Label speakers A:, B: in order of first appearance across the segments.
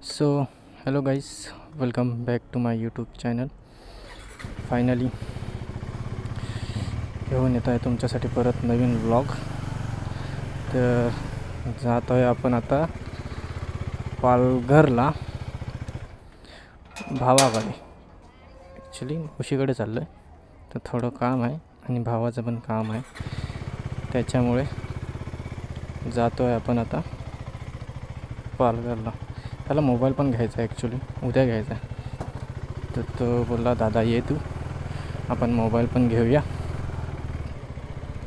A: So hello guys, welcome back to my YouTube channel. Finally घेऊन येत आहे तुमच्यासाठी परत नवीन व्लॉग. तर जात आहे आपण आता पालघरला भावाकडे. ॲक्च्युली उशीकडे चाललो आहे, तर थोडं काम आहे आणि भावाचं पण काम आहे, त्याच्यामुळे जातो आहे आपण आता पालघरला. त्याला मोबाईल पण घ्यायचा आहे, ॲक्च्युली उद्या घ्यायचा आहे. तर तो बोलला, दादा ये तू, आपण मोबाईल पण घेऊया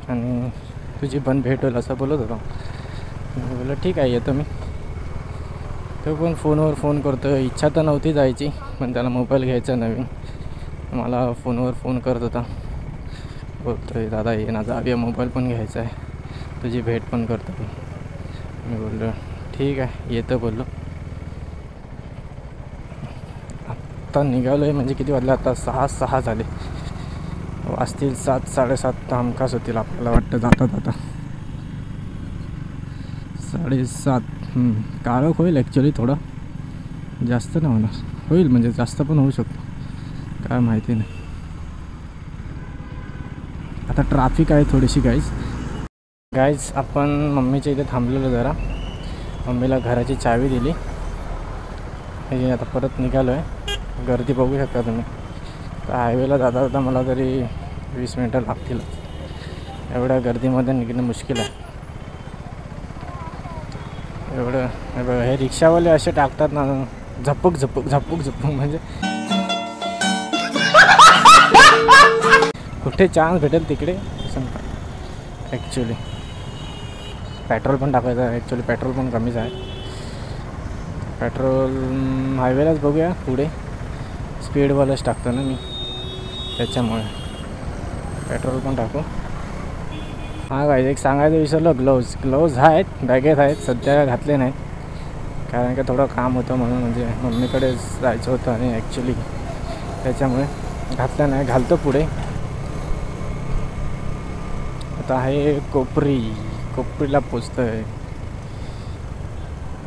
A: आणि तुझी पण भेट होईल असं बोलत होता. मी बोललो ठीक आहे, येतो मी. तो पण फोनवर फोन करतो. इच्छा तर नव्हती जायची, पण त्याला मोबाईल घ्यायचा नवीन. मला फोनवर फोन करत होता, बोलतो आहे दादा ये ना, जाऊया, मोबाईल पण घ्यायचा आहे, तुझी भेट पण करतो. मी बोललो ठीक आहे, येतं बोललो. आत्ता निघालो आहे, म्हणजे किती वाजले आता, 6 झाले. वाजतील 7 साडेसात तर हमखास होतील आपल्याला वाटतं जाता जाता. 7:30 काळोख होईल ॲक्च्युली, थोडं जास्त नाही होणार, होईल म्हणजे जास्त पण होऊ शकतो, काय माहिती नाही. आता ट्रॅफिक आहे थोडीशी. गाईज आपण मम्मीच्या इथे थांबलेलो जरा, मम्मीला घराची चावी दिली. हे आता परत निघालो आहे. गर्दी बघू शकता तुम्ही. तर हायवेला जाता जाता मला तरी 20 मिनटं लागतील. एवढ्या गर्दीमध्ये निघणं मुश्किल आहे. एवढं हे रिक्षावाले असे टाकतात ना, झपक झपक झपक झपक, म्हणजे कुठे चान्स भेटेल तिकडे सांगतात. ॲक्च्युली पेट्रोल पण टाकायचं आहे, ॲक्च्युली पेट्रोल पण कमीच आहे. पेट्रोल हायवेलाच बघूया, पुढे स्पीडवालाच टाकतो ना मी, त्याच्यामुळे पेट्रोल पण टाकू. हां गाईज, एक सांगायचं विसरलो, ग्लोव्ज आहेत, बॅगेत आहेत, सध्या घातले नाहीत कारण की थोडं काम होतं म्हणून, म्हणजे मम्मीकडे जायचं होतं आणि ॲक्च्युली त्याच्यामुळे घातलं नाही. घालतो पुढे. आता आहे कोपरीला पोचतो आहे.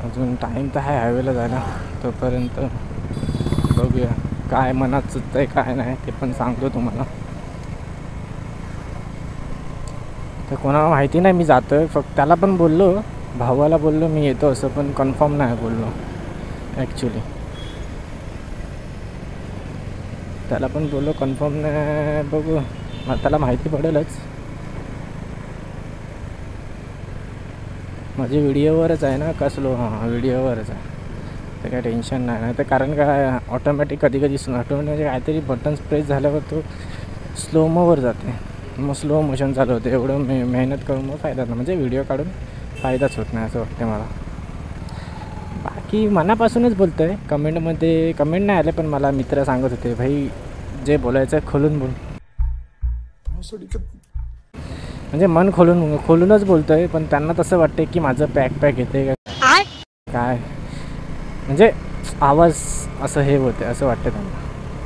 A: अजून टाईम तर आहे हायवेला जायला, तोपर्यंत बघूया काय मनात सुचतं आहे काय नाही, ते पण सांगतो तुम्हाला. तर कोणाला माहिती नाही मी जातो आहे, फक्त त्याला पण बोललो, भावाला बोललो मी येतो असं, पण कन्फर्म नाही बोललो ॲक्च्युली. त्याला पण बोललो कन्फर्म नाही, बघू मग त्याला माहिती पडेलच. माझी व्हिडिओवरच आहे ना कसलो, हां व्हिडिओवरच आहे, तर काय टेन्शन नाही. तर कारण काय ऑटोमॅटिक कधी म्हणजे काहीतरी बटन्स प्रेस झाल्यावर तो स्लोमोवर जाते, मग स्लो मोशन चालू होते. एवढं मेहनत करून मग फायदा नाही, म्हणजे व्हिडिओ काढून फायदाच होत नाही असं वाटतं मला. बाकी मनापासूनच बोलतो आहे. कमेंटमध्ये कमेंट नाही आले, पण मला मित्र सांगत होते, भाई जे बोलायचं खोलून बोल, म्हणजे मन खोलूनच बोलतो आहे. पण त्यांना तसं वाटतं की माझं पॅक येते काय, म्हणजे आवाज असं हे होते असं वाटतं त्यांना.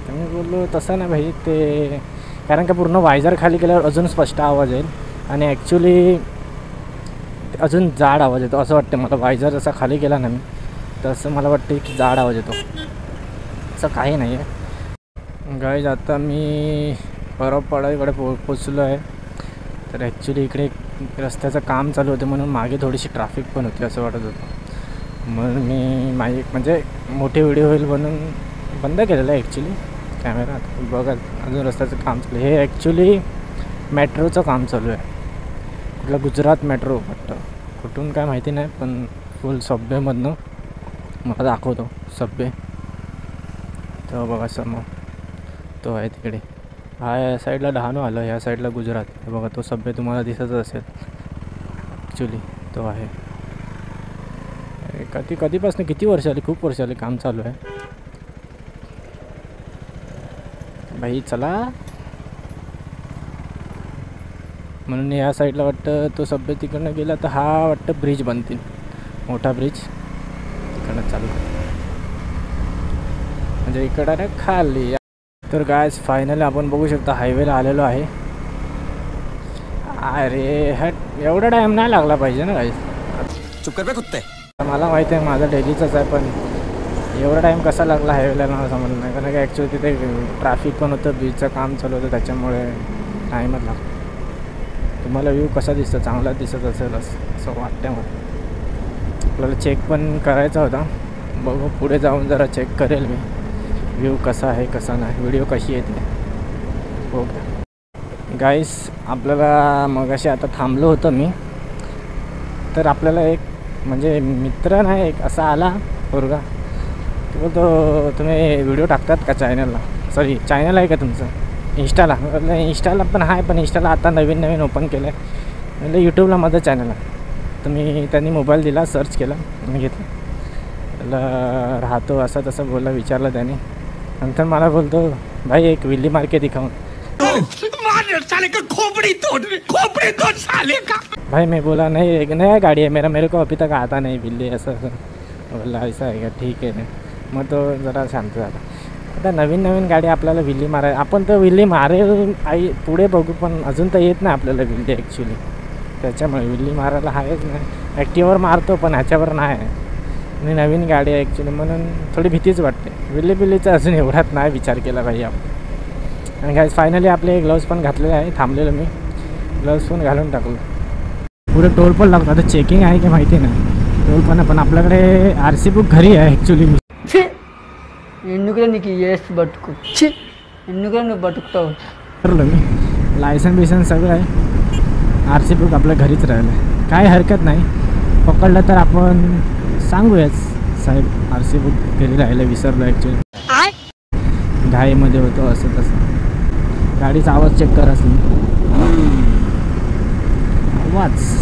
A: तर मी बोललो तसं नाही भाई, ते कारण का पूर्ण वायझर खाली केल्यावर अजून स्पष्ट आवाज येईल आणि ॲक्च्युली अजून जाड आवाज येतो असं वाटतं मला. वायझर जसा खाली केला ना मी, तर असं मला वाटतं की जाड आवाज येतो, असं काही नाही आहे. गाईज आता मी परबपाड्याकडे पोचलो आहे. तर ॲक्च्युली इकडे रस्त्याचं काम चालू होतं, म्हणून मागे थोडीशी ट्रॅफिक पण होती असं वाटत होतं. म्हणून मी माझी म्हणजे मोठी व्हिडिओ होईल म्हणून बंद केलेलं आहे ॲक्च्युली कॅमेरा. बघा अजून रस्त्याचं काम चालू आहे. हे ॲक्च्युली मेट्रोचं काम चालू आहे, कुठलं गुजरात मेट्रो वाटतं, कुठून काय माहिती नाही, पण फुल सबवेमधनं मला दाखवतो सबवे. तर बघा समोर तो आहे तिकडे, हा या साईडला डहाणू आलं, ह्या साईडला गुजरात. हे बघा तो सबवे तुम्हाला दिसतच असेल ॲक्च्युली, तो आहे. कधीपासून किती वर्ष आली, खूप वर्ष आली काम चालू आहे भाई. चला, म्हणून या साईडला वाटतं तो सबवे तिकडनं गेला, तर हा वाटतं ब्रिज बनतील, मोठा ब्रिज तिकडनं चालू, म्हणजे इकडं ना खाली. तर गायज फायनली आपण बघू शकता हायवेला आलेलो आहे. अरे हट, एवढा टाईम नाही लागला पाहिजे ना गाईज.
B: चुप कर बे कुत्ते.
A: मला माहिती आहे माझा डेलीचाच आहे, पण एवढा टाईम कसा लागला हायवेला मला समजलं नाही, कारण की ॲक्च्युली तिथे ट्रॅफिक पण होतं, ब्रिजचं काम चालू होतं, त्याच्यामुळे टाईमच लागतो. तुम्हाला व्ह्यू कसा दिसतं, चांगला दिसत असेल असं वाटतं मला. आपल्याला चेक पण करायचा होता, बघू पुढे जाऊन जरा चेक करेल मी व्ह्यू कसा आहे कसा नाही, व्हिडिओ कशी येते. ओके गाईस, आपल्याला मगाशी आता थांबलो होतं मी, तर आपल्याला एक म्हणजे मित्र नाही एक असा आला पोरगा, तो बोलतो तुम्ही व्हिडिओ टाकतात का चॅनलला, सॉरी चॅनल आहे का तुमचं इंस्टाला. म्हटलं इंस्टाला पण आहे, पण इंस्टाला आता नवीन ओपन केलं आहे. म्हणजे यूट्यूबला माझं चॅनल आहे. त्यांनी मोबाईल दिला, सर्च केला, मी घेतलं, त्याला राहतो असं तसं बोलला, विचारलं त्याने. नंतर मला बोलतो भाई एक विल्ली मार के दिखाऊं. भाई मैं बोला नहीं, एक नया गाड़ी है मेरे को अभी तक आता नहीं बिल्ली, असं बोलला. ऐसा आहे का, ठीक आहे. मग तो जरा शांत झाला. आता नवीन गाडी आपल्याला विल्ली माराय, आपण तर विल्ली मारेल आई पुढे बघू, पण अजून तर येत नाही आपल्याला विल्ली ॲक्च्युली. त्याच्यामुळे विल्ली मारायला आहेच नाही. ॲक्टिव्हवर मारतो पण ह्याच्यावर नाही, आणि नवीन गाडी आहे ॲक्च्युली, म्हणून थोडी भीतीच वाटते. बिल्लीचा अजून एवढाच नाही विचार केला पाहिजे आपण. आणि गाईज फायनली आपले ग्लव्स पण घातलेले आहे, थांबलेलो मी, ग्लव्स पण घालून टाकलो. पुढे टोल पण लागतो, आता चेकिंग आहे की माहिती नाही, टोल पण आपल्याकडे RC बुक घरी आहे ॲक्च्युली. ठरलं मी, लायसन सगळं आहे, RC बुक आपल्या घरीच राहिलं, काय हरकत नाही. पकडलं तर आपण सांगूयाच साहेब RC बुक घरी राहिलं, विसरलो ॲक्च्युली, घाईमध्ये होतो असं तसं. गाडीचा आवाज चेक करा आवाज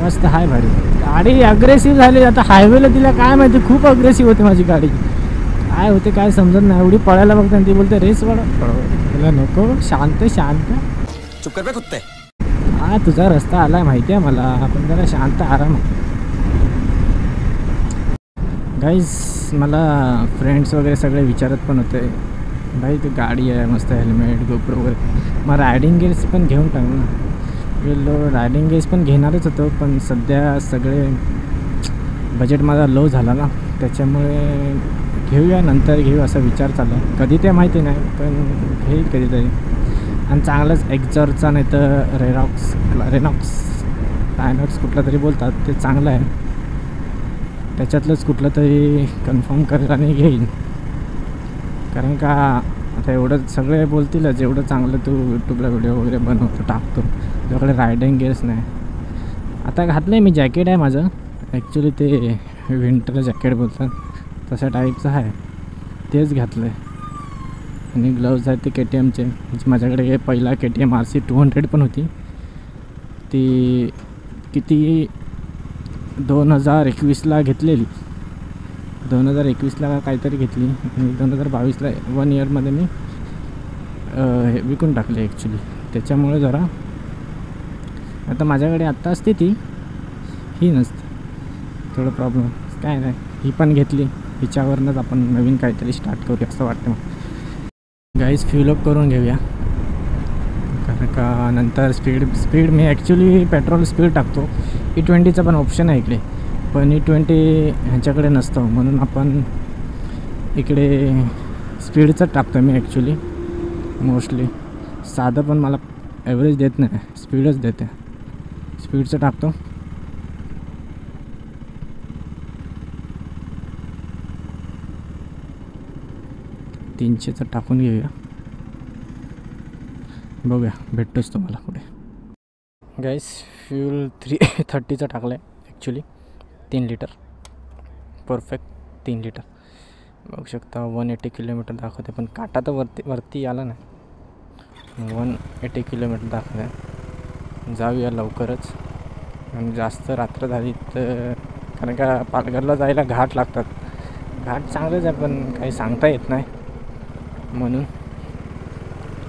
A: मस्त आहे भारी. गाडी अग्रेसिव्ह झाली, आता हायवेला तिला काय माहिती, खूप अग्रेसिव्ह होते माझी गाडी, काय होते काय समजत नाही. एवढी पळायला बघते ती बोलते रेस वाढ, तिला नको, शांत चुप कर बे कुत्ते. हा तुझा रस्ता आलाय माहिती आहे मला, आपण जरा शांत आराम. गाईज मला फ्रेंड्स वगैरे सगळे विचारत पण होते, भाई तू गाडी आहे मस्त, हेल्मेट गोप्रो वगैरे, मग रायडिंग गेअर्स पण घेऊन टाक ना. गेलो रायडिंग गेअर्स पण घेणारच होतो, पण सध्या सगळे बजेट माझा लो झाला ना, त्याच्यामुळे घेऊया नंतर घेऊ असा विचार चालला आहे. कधी ते माहिती नाही, पण घेईल कधीतरी. आणि चांगलंच एक्झॉरचा नाही तर रेनॉक्स कुठला तरी बोलतात, ते चांगलं आहे, त्याच्यातलंच कुठलं तरी कन्फर्म करेल आणि घेईन. कारण का आता एवढं सगळे बोलतीलच, एवढं चांगलं तू यूट्यूबला व्हिडिओ वगैरे बनवतो टाकतो, तुझ्याकडे रायडिंग गेअर्स नाही. आता घातलं आहे मी, जॅकेट आहे माझं ॲक्च्युली, ते विंटर जॅकेट बोलतात तशा टाईपचं आहे, तेच घातलं आहे. आणि ग्लव्ज आहेत ते KTMचे, माझ्याकडे पहिला KTM RC 200 पण होती, ती किती 2021ला घेतलेली, 2021ला काहीतरी घेतली, आणि 2022ला 1 इयरमध्ये मी विकून टाकली ॲक्च्युली. त्याच्यामुळे जरा आता माझ्याकडे आत्ता असते ती, ही नसते, थोडं प्रॉब्लेम. काय नाही, ही पण घेतली, हिच्यावरनंच आपण नवीन काहीतरी स्टार्ट करूया असं वाटतं मला. गाईज फ्यूलअप करून घेऊया, कारण का नंतर स्पीड मी ॲक्च्युली पेट्रोल स्पीड टाकतो. E20चा पण ऑप्शन आहे इकडे, पण E20 ह्याच्याकडे नसतं, म्हणून आपण इकडे स्पीडचं टाकतो मी ॲक्च्युली मोस्टली. साधं पण मला ॲव्हरेज देत नाही, स्पीडच देते, स्पीडचं टाकतो. तीनशेचं टाकून घेऊया, बघूया भेटतोच तुम्हाला पुढे. गाईस फ्यूल 330चं टाकलं आहे ॲक्च्युली, 3 लिटर परफेक्ट 3 लिटर. बघू शकता 180 किलोमीटर दाखवते, पण काटा तर वरती आला नाही, 180 किलोमीटर दाखवत आहे. जाऊया लवकरच, आणि जास्त रात्र झाली तर, कारण का पालघरला जायला घाट लागतात, घाट चांगलेच आहे पण काही सांगता येत नाही, म्हणून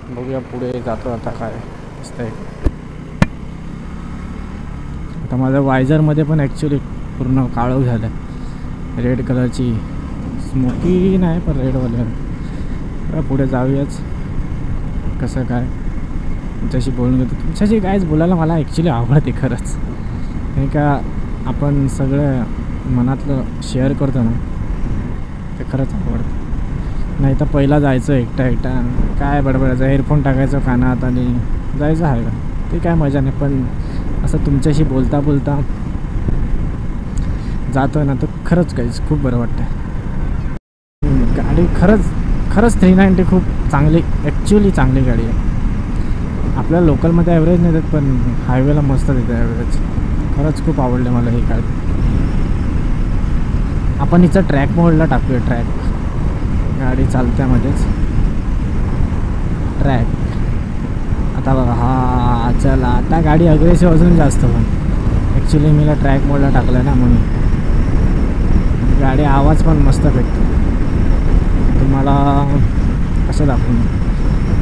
A: बघूया पुढे जातो आता काय दिसतंय. आता माझ्या वायझरमध्ये पण ॲक्च्युली पूर्ण काळोख झालं, रेड कलरची, स्मोकी नाही पण रेडवाले. पुढे जाऊयाच, कसं काय तुमच्याशी बोलून घेतो. तुमच्याशी कायच बोलायला मला ॲक्च्युली आवडते खरंच, नाही का. आपण सगळं मनातलं शेअर करतो ना ते खरंच आवडतं. नाही तर पहिला जायचं एकटा काय बडबडायचं, हेडफोन टाकायचं कानात आणि जायचं आहे का, ते काय मजा नाही. पण असं तुमच्याशी बोलता बोलता जातो ना तर खरंच काहीच खूप बरं वाटतं. गाडी खरंच 390 खूप चांगली, ॲक्च्युली चांगली गाडी आहे. आपल्या लोकलमध्ये ॲव्हरेज नाही देत, पण हायवेला मस्त देते ॲव्हरेज. खरंच खूप आवडले मला ही गाडी. आपण हिचं ट्रॅक मोडला टाकूया. ट्रॅक गाडी चालत्यामध्येच ट्रॅक. आता बघा, हा चला आता गाडी अग्रेसिव्ह अजून जास्त. पण ॲक्च्युली मीला ट्रॅक मोडला टाकला ना, म्हणून गाडी आवाज पण मस्त भेटतो. तुम्हाला कसं दाखवून,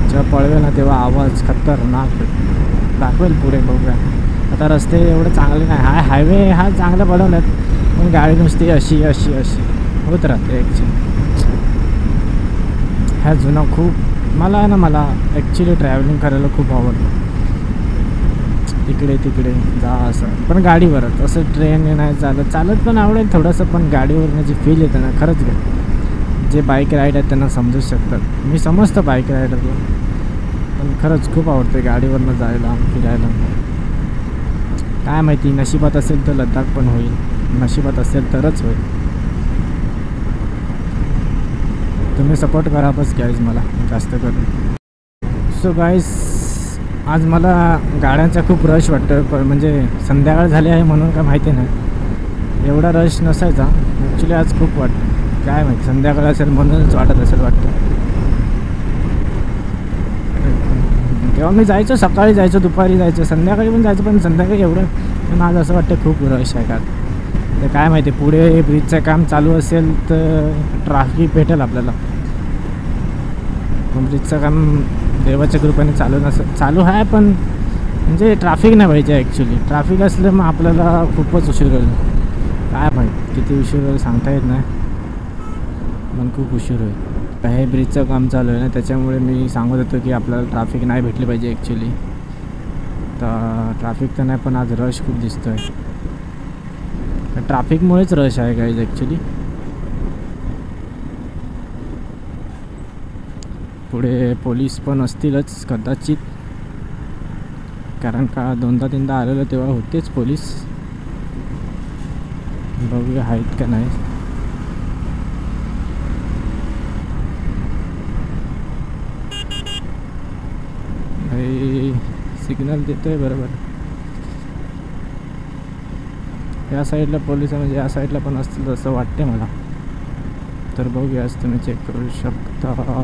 A: जेव्हा पळवेल ना तेव्हा आवाज खतरनाक दाखवेल पुढे. बघूया आता रस्ते एवढे चांगले नाही, हायवे हा चांगला बनवला आहे, पण गाडी नुसती अशी होत राहते ॲक्च्युली. ह्या जुना खूप मला ॲक्च्युली ट्रॅव्हलिंग करायला खूप आवडतं. इकडे तिकडे जा असं, पण गाडीवरच. असं ट्रेन नाही चालत पण आवडेल थोडंसं, पण गाडीवरनं जी फील येतं ना खरंच घ्या. जे बाईक राईड आहेत त्यांना समजू शकतात, मी समजतं बाईक रायडरला, पण खरंच खूप आवडते गाडीवरनं जायला फिरायला. काय माहिती, नशिबात असेल तर लद्दाख पण होईल, नशिबात असेल तरच होईल. तुम्ही सपोर्ट करा बस गाईज मला जास्त करून. सो गाईज आज मला गाड्यांचा खूप रश वाटतं, पण म्हणजे संध्याकाळ झाली आहे म्हणून काय माहिती नाही, एवढा रश नसायचा ॲक्च्युली. आज खूप वाटतं, काय माहिती संध्याकाळ असेल म्हणूनच वाटत असेल वाटतं. तेव्हा मी जायचो, सकाळी जायचो, दुपारी जायचो, संध्याकाळी पण जायचं, पण संध्याकाळी एवढं. पण आज असं वाटतं खूप रश आहे का. तर काय माहिती पुढे ब्रिजचं काम चालू असेल तर ट्रॅफिक भेटेल आपल्याला. ब्रिजचं काम देवाच्या कृपेने चालू आहे, पण म्हणजे ट्रॅफिक नाही पाहिजे ॲक्च्युली. ट्रॅफिक असलं मग आपल्याला खूपच उशीर होईल. काय माहिती किती उशीर होईल सांगता येत नाही, पण खूप उशीर होईल. हे ब्रिजचं काम चालू आहे ना, त्याच्यामुळे मी सांगत होतो की आपल्याला ट्रॅफिक नाही भेटली पाहिजे ॲक्च्युली. तर ट्रॅफिक तर नाही, पण आज रश खूप दिसतो आहे. ट्रॅफिकमुळेच रश आहे गाईज ॲक्च्युली. पुढे पोलीस पण असतीलच कदाचित, कारण का 2दा-3दा आलेलं तेव्हा होतेच पोलीस. बघूया आहेत का नाही. भाई सिग्नल देतोय बरोबर. या साईडला पोलीस म्हणजे या साईडला पण असतील असं वाटते मला. तर बघूया तुम्ही चेक करू शकता.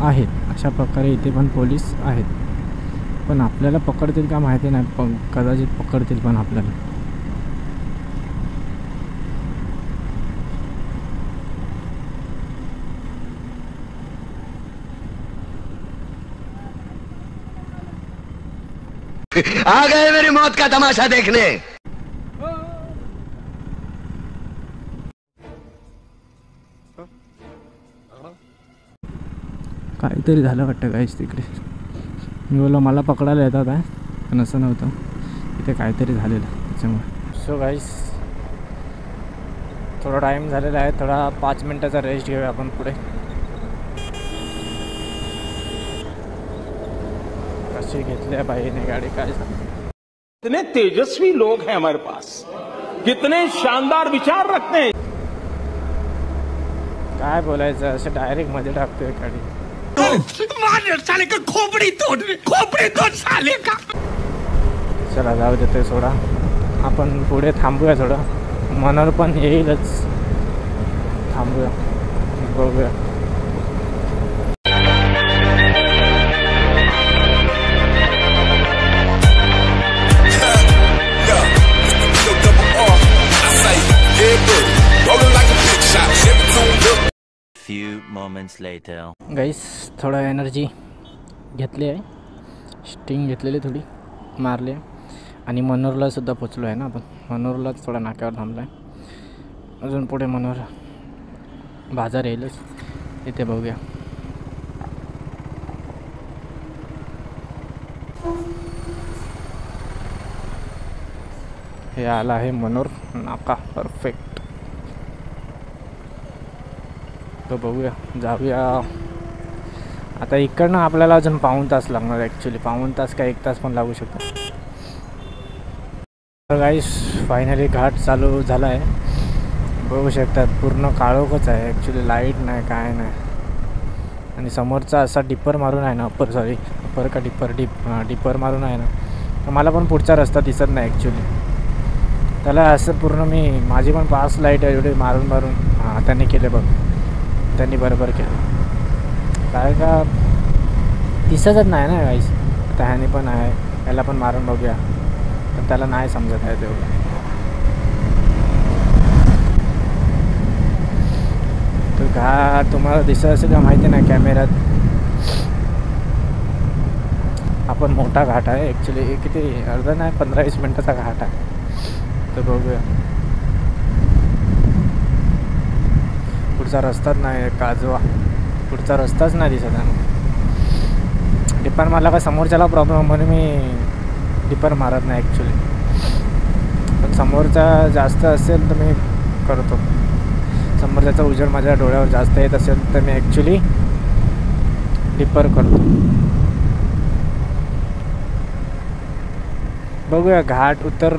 A: आहेत अशा प्रकारे इथे पण पोलीस आहेत, पण आपल्याला पकडतील का माहिती नाही, पण कदाचित पकडतील पण आपल्याला.
B: आ गए मेरी मौत का तमाशा देखने.
A: काहीतरी झालं वाटतं गाईस तिकडे. मी बोललो मला पकडायला येतात आहे, पण असं नव्हतं, इथे काहीतरी झालेलं त्याच्यामुळे. सो गाईस थोडा टाईम झालेला आहे, थोडा 5 मिनटाचा रेस्ट घेऊया आपण पुढे. कशी घेतली आहे बाईने गाडी काय सांग.
C: कितने तेजस्वी लोग हैं हमारे पास, कितने शानदार विचार रखते हैं.
A: काय बोलायचं, असं डायरेक्ट मध्ये टाकतोय गाडी.
C: साले का खोपड़ी तोड़ साले का.
A: चला जाऊ देते सोडा, आपण पुढे थांबूया थोडं. मनोर पण येईलच, थांबूया बघूया.
D: Few moments later.
A: गाईस थोडा एनर्जी घेतली आहे, स्टिंग घेतलेली थोडी मारली आहे, आणि मनोरला सुद्धा पोचलो आहे ना आपण. मनोरलाच थोडा नाक्यावर थांबला आहे. अजून पुढे मनोर बाजार येईलच, इथे बघूया. हे आला आहे मनोर नाका परफेक्ट. तर बघूया जाऊया आता. इकडनं आपल्याला अजून पाऊण तास लागणार ॲक्च्युली. पाऊण तास का 1 तास पण लागू शकतो. तर गाईस फायनली घाट चालू झाला आहे. बघू शकतात पूर्ण काळोखच आहे ॲक्च्युली. लाईट नाही काय नाही. आणि समोरचा असा डिपर मारून आहे ना, अप्पर का डिपर मारून आहे ना, तर मला पण पुढचा रस्ता दिसत नाही ॲक्च्युली. त्याला असं पूर्ण माझी पण 5 लाईट एवढे मारून हां त्यांनी केले बघ. त्यांनी बरोबर केलं. काय का दिसतच नाही ना गाईस. आता ह्याने पण आहे, याला पण मारून बघूया. तर त्याला नाही समजत आहे तेवढं. तो घाट तुम्हाला दिसत असेल का माहिती नाही कॅमेऱ्यात. आपण मोठा घाट आहे ॲक्च्युली. किती अर्धा नाही 15-20 मिनटाचा घाट आहे. तर बघूया. पुढचा रस्ताच नाही काजवा. पुढचा रस्ताच नाही दिसत आहे. डिपर मारला का समोरच्याला प्रॉब्लेम म्हणून मी डिपर मारत नाही ॲक्च्युली. पण समोरचा जास्त असेल तर मी करतो. समोरच्याचा उजेड माझ्या डोळ्यावर जास्त येत असेल तर मी ॲक्च्युली डिपर करतो. बघूया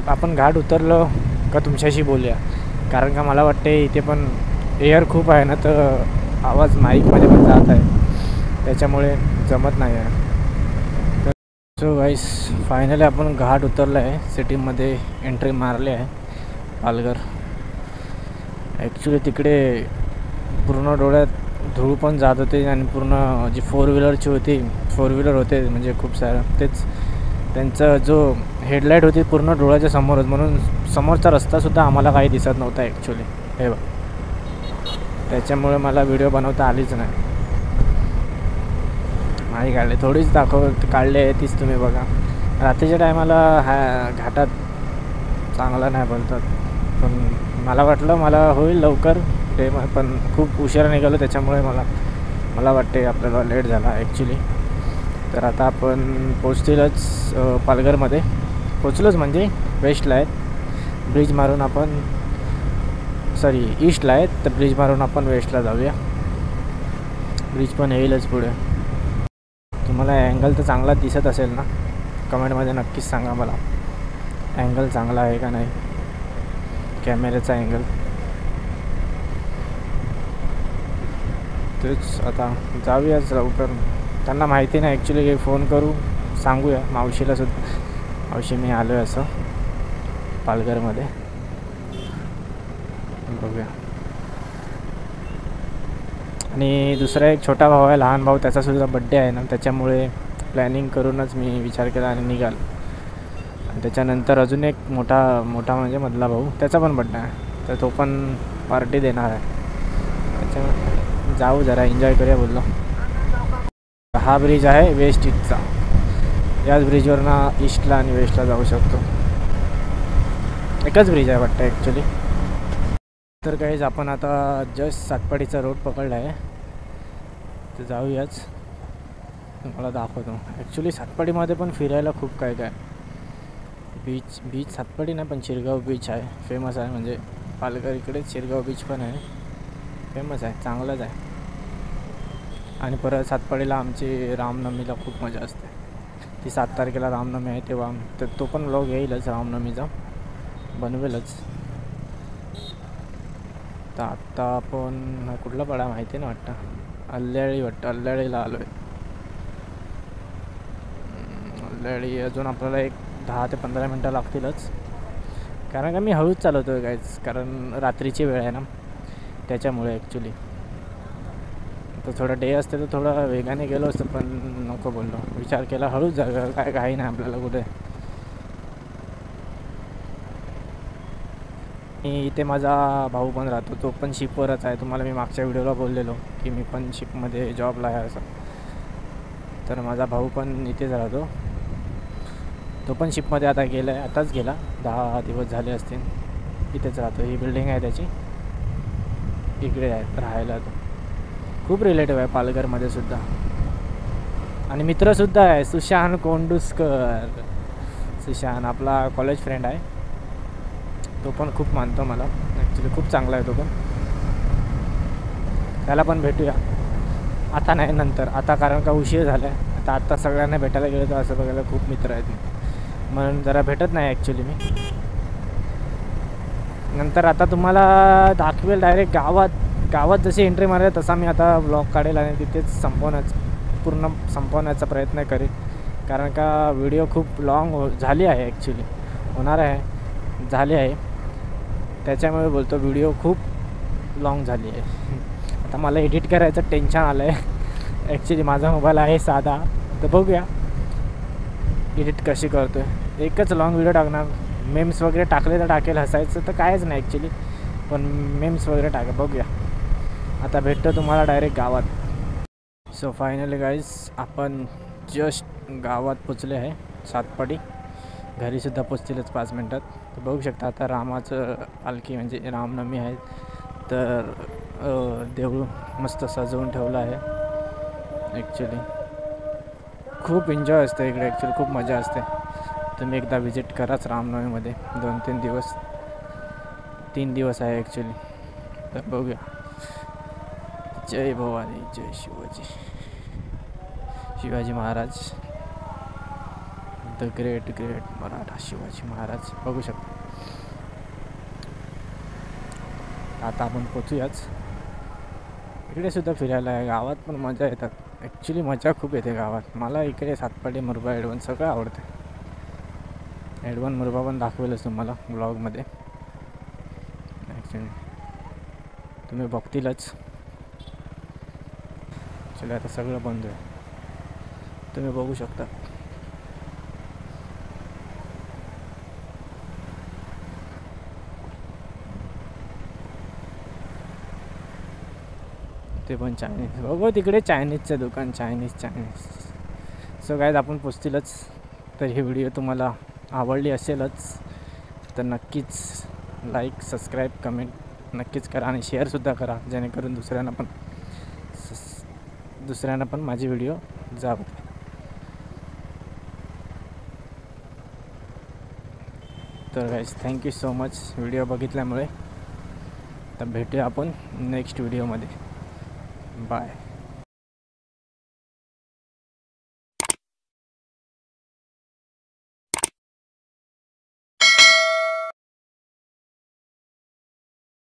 A: आपण घाट उतरलो का तुमच्याशी बोलूया. कारण का मला वाटते इथे पण एअर खूप आहे ना, तर आवाज माईकमध्ये पण जात आहे, त्याच्यामुळे जमत नाही आहे. तर सो गाईस फायनली आपण घाट उतरला आहे. सिटीमध्ये एंट्री मारली आहे पालघर. ॲक्च्युली तिकडे पूर्ण डोळ्यात धूळ पण जात होते. आणि पूर्ण जी 4 व्हीलर होते म्हणजे खूप सारं, तेच त्यांचा जो हेडलाईट होती पूर्ण डोळ्याच्या समोरच. म्हणून समोरचा रस्तासुद्धा आम्हाला काही दिसत नव्हता ॲक्च्युली. हे बघ, त्याच्यामुळे मला व्हिडिओ बनवता आलीच नाही. नाही काढले, थोडीच काढले आहे तीच तुम्ही बघा. रात्रीच्या टायमाला घाटात चांगला नाही बोलतात. पण मला वाटलं मला होईल लवकर ते, पण खूप उशिरा निघालो त्याच्यामुळे मला वाटते आपल्याला लेट झाला ॲक्च्युली. तर आता आपण पोचतीलच पालघरमध्ये. पोचलोच म्हणजे वेस्टला आहेत. ब्रिज मारून आपण ईस्टला आहेत. तर ब्रिज मारून आपण वेस्टला जाऊया. ब्रिज पण येईलच पुढे. तुम्हाला अँगल तर चांगला दिसत असेल ना, कमेंटमध्ये नक्कीच सांगा मला अँगल चांगला आहे का नाही कॅमेऱ्याचा अँगल. तेच आता जाऊयाच लवकर. त्यांना माहिती नाही ॲक्च्युली. फोन करू सांगूया मावशीला सुद्धा, मावशी मी आलो आहे असं पालघरमध्ये. बघूया. आणि दुसरा एक छोटा भाऊ आहे, लहान भाऊ, त्याचासुद्धा बड्डे आहे ना, त्याच्यामुळे प्लॅनिंग करूनच मी विचार केला आणि निघाल. आणि त्याच्यानंतर अजून एक मोठा म्हणजे मधला भाऊ, त्याचा पण बड्डे आहे, तर तो पण पार्टी देणार आहे. त्याच्यामुळे जाऊ जरा एन्जॉय करूया बोललो. हा ब्रिज आहे वेस्ट ईस्टचा. याच ब्रिजवरनं ईस्टला आणि वेस्टला जाऊ शकतो. एकच ब्रिज आहे वाटतं ॲक्च्युली. तर काहीच आपण आता जस्ट सातपाडीचा रोड पकडला आहे. तर जाऊयाच, मला दाखवतो. ॲक्च्युली सातपाडीमध्ये पण फिरायला खूप काय बीच सातपाडी नाही पण शिरगाव बीच आहे, फेमस आहे. म्हणजे पालघर इकडे शिरगाव बीच पण आहे, फेमस आहे, चांगलंच आहे. आणि परत सातपाडीला आमची रामनवमीला खूप मजा असते. ती 7 तारखेला रामनवमी आहे, तेव्हा तर तो पण व्लॉग येईलच रामनवमीचा, बनवेलच. तर आत्ता आपण कुठला पाडा माहिती ना वाटतं, अल्ल्याळीला आलो आहे. अल्ल्याळी अजून आपल्याला एक 10 ते 15 मिनटं लागतीलच. कारण का मी हळूच चालवतो आहे गाईज, कारण रात्रीची वेळ आहे ना त्याच्यामुळे ॲक्च्युली. तर थोडं डे असते तर थोडं वेगाने गेलो असतं, पण नको बोललो, विचार केला हळूच जागा, काय काही नाही आपल्याला कुठे. इथे माझा भाऊ पण राहतो, तो पण शिपवरच आहे. तुम्हाला मी मागच्या व्हिडिओला बोललेलो की मी पण शिपमध्ये जॉबला आहे असं. तर माझा भाऊ पण इथेच राहतो, तो पण शिपमध्ये आता गेला आहे, आताच गेला, 10 दिवस झाले असतील. इथेच राहतो, ही बिल्डिंग आहे त्याची, इकडे आहे राहायला. तो खूप रिलेटिव्ह आहे पालघरमध्ये सुद्धा. आणि मित्रसुद्धा आहे, सुशांत कोंडुस्कर. सुशांत आपला कॉलेज फ्रेंड आहे. तो पण खूप मानतो मला, ॲक्च्युली खूप चांगला आहे तो पण. त्याला पण भेटूया आता नाही नंतर, आता कारण का उशीर झाला आहे. आता सगळ्यांना भेटायला गेलो तर असं बघायला खूप मित्र आहेत म्हणून जरा भेटत नाही ॲक्च्युली मी. नंतर आता तुम्हाला दाखवेल डायरेक्ट गावात जशी एंट्री मारेल तसा मी आता ब्लॉग काढेल आणि तिथेच पूर्ण संपवण्याचा प्रयत्न करेल. कारण का व्हिडिओ खूप लॉंग झाली आहे ॲक्च्युली, झाली आहे त्याच्यामुळे बोलतो व्हिडिओ खूप लॉंग झाली आहे. आता मला एडिट करायचं टेन्शन आलं आहे ॲक्च्युली. माझा मोबाईल आहे साधा, तर बघूया एडिट कशी करतो आहे. एकच लॉंग व्हिडिओ टाकणार, मेम्स वगैरे टाकले तर टाकेल, हसायचं तर कायच नाही ॲक्च्युली, पण मेम्स वगैरे बघूया. आता भेटतो तुम्हाला डायरेक्ट गावात. सो फायनली गाईज आपण जस्ट गावात पोचले आहे, सातपाडी. घरीसुद्धा पोचतीलच 5 मिनटात. तर बघू शकता आता रामाचं पालखी म्हणजे रामनवमी आहे, तर देऊळ मस्त सजवून ठेवलं आहे. ॲक्च्युली खूप एन्जॉय असतं इकडे, ॲक्च्युली खूप मजा असते. तुम्ही एकदा विजिट कराच रामनवमीमध्ये. 2-3 दिवस 3 दिवस आहे ॲक्च्युली. तर बघूया. जय भवानी, जय शिवाजी महाराज, द ग्रेट मराठा शिवाजी महाराज. बघू शकता. आता आपण पोचूयाच. इकडे सुद्धा फिरायला आहे, गावात पण मजा येतात ॲक्च्युली. मजा खूप येते गावात. मला इकडे सातपाडी, मुरबा, एडवन सगळं आवडते. एडवन मुरबा पण दाखवेलच तुम्हाला ब्लॉगमध्ये ॲक्च्युली, तुम्ही बघतीलच. ॲक्च्युली आता सगळं बंद आहे, तुम्ही बघू शकता. ते पण चायनीज बघू तिकडे, चायनीजचं दुकान, चायनीज. सो गाईज आपण पोचतीलच. तर ही व्हिडिओ तुम्हाला आवडली असेलच तर नक्कीच लाईक, सबस्क्राईब, कमेंट नक्कीच करा आणि शेअरसुद्धा करा, जेणेकरून दुसऱ्यांना पण माझी व्हिडिओ जावं. तर guys thank you so much video बघितल्यामुळे. तर भेटूया आपण नेक्स्ट व्हिडिओमध्ये. बाय.